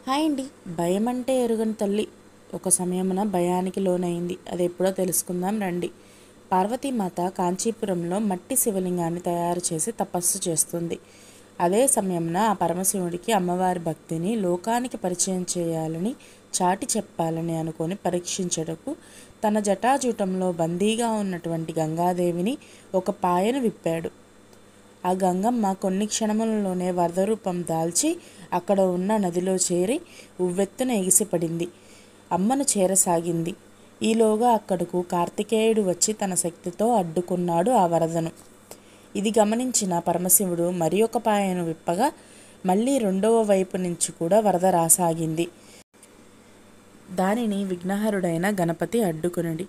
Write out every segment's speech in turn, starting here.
Hi అండి. భయం అంటే ఎరుగని తల్లి ఒక సమయమున భయానికి లోనైంది. అది ఎప్పుడో తెలుసుకుందాం రండి. పార్వతీమాత కాంచీపురంలో మట్టి శివలింగాన్ని తయారు చేసి తపస్సు చేస్తుంది. అదే సమయమున ఆ పరమశివుడికి అమ్మవారి భక్తిని లోకానికి పరిచయం చేయాలని, చాటి చెప్పాలని అనుకొని పరీక్షించటకు తన జటాజూటంలో బందీగా ఉన్నటువంటి గంగాదేవిని ఒక పాయను విప్పాడు. ఆ గంగమ్మ కొన్ని క్షణములలోనే వరద రూపం దాల్చి అక్కడ ఉన్న నదిలో చేరి ఉవ్వెత్తున ఎగిసిపడింది. అమ్మను చేరసాగింది. ఈలోగా అక్కడకు కార్తికేయుడు వచ్చి తన శక్తితో అడ్డుకున్నాడు ఆ వరదను. ఇది గమనించిన పరమశివుడు మరి ఒక పాయను విప్పగా మళ్ళీ రెండవ వైపు నుంచి కూడా వరద రాసాగింది. దానిని విఘ్నహరుడైన గణపతి అడ్డుకునడి.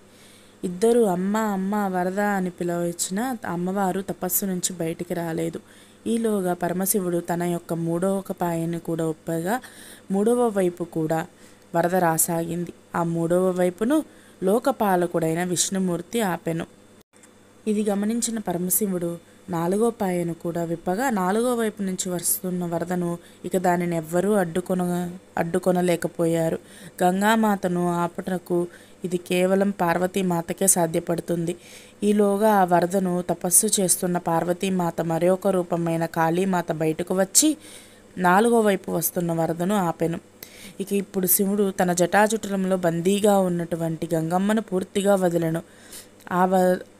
ఇద్దరు అమ్మ అమ్మ వరద అని పిలవచ్చిన అమ్మవారు తపస్సు నుంచి బయటికి రాలేదు. ఈలోగా పరమశివుడు తన యొక్క మూడవ పాయను కూడా ఒప్పగా మూడవ వైపు కూడా వరద రాసాగింది. ఆ మూడవ వైపును లోకపాలకుడైన విష్ణుమూర్తి ఆపెను. ఇది గమనించిన పరమశివుడు నాలుగో పాయను కూడా విప్పగా నాలుగో వైపు నుంచి వస్తున్న వరదను ఇక దానిని ఎవ్వరూ అడ్డుకొనలేకపోయారు. గంగామాతను ఆపటకు ఇది కేవలం పార్వతీమాతకే సాధ్యపడుతుంది. ఈలోగా ఆ వరదను తపస్సు చేస్తున్న పార్వతీమాత మరొక రూపమైన కాళీమాత బయటకు వచ్చి నాలుగో వైపు వస్తున్న వరదను ఆపెను. ఇక ఇప్పుడు శివుడు తన జటాజుటంలో బందీగా ఉన్నటువంటి గంగమ్మను పూర్తిగా వదిలెను.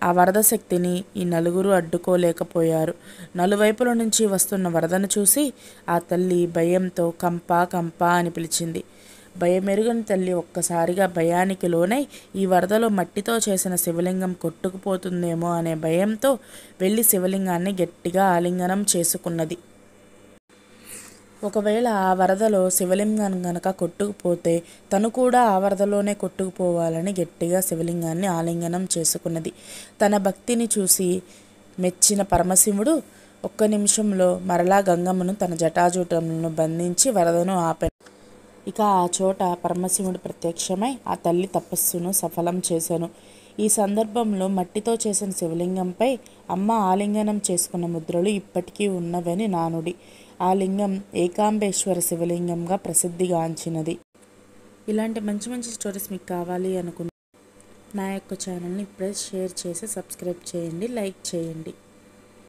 ఆ వరద శక్తిని ఈ నలుగురు అడ్డుకోలేకపోయారు. నలువైపుల నుంచి వస్తున్న వరదను చూసి ఆ తల్లి భయంతో కంపా కంపా అని పిలిచింది. భయమెరుగని తల్లి ఒక్కసారిగా భయానికి లోనై ఈ వరదలో మట్టితో చేసిన శివలింగం కొట్టుకుపోతుందేమో అనే భయంతో వెళ్ళి శివలింగాన్ని గట్టిగా ఆలింగనం చేసుకున్నది. ఒకవేళ ఆ వరదలో శివలింగం గనక కొట్టుకుపోతే తను కూడా ఆ వరదలోనే కొట్టుకుపోవాలని గట్టిగా శివలింగాన్ని ఆలింగనం చేసుకున్నది. తన భక్తిని చూసి మెచ్చిన పరమశివుడు ఒక్క నిమిషంలో మరలా గంగమ్మను తన జటాజూటములను బంధించి వరదను ఆపెను. ఇక ఆ చోట పరమశివుడు ప్రత్యక్షమై ఆ తల్లి తపస్సును సఫలం చేశాను. ఈ సందర్భంలో మట్టితో చేసిన శివలింగంపై అమ్మ ఆలింగనం చేసుకున్న ముద్రలు ఇప్పటికీ ఉన్నవని నానుడి. ఆ లింగం ఏకాంబేశ్వర శివలింగంగా ప్రసిద్ధిగాంచినది. ఇలాంటి మంచి మంచి స్టోరీస్ మీకు కావాలి అనుకుంటే నా యొక్క ఛానల్ని ఇప్పుడే షేర్ చేసి సబ్స్క్రైబ్ చేయండి, లైక్ చేయండి.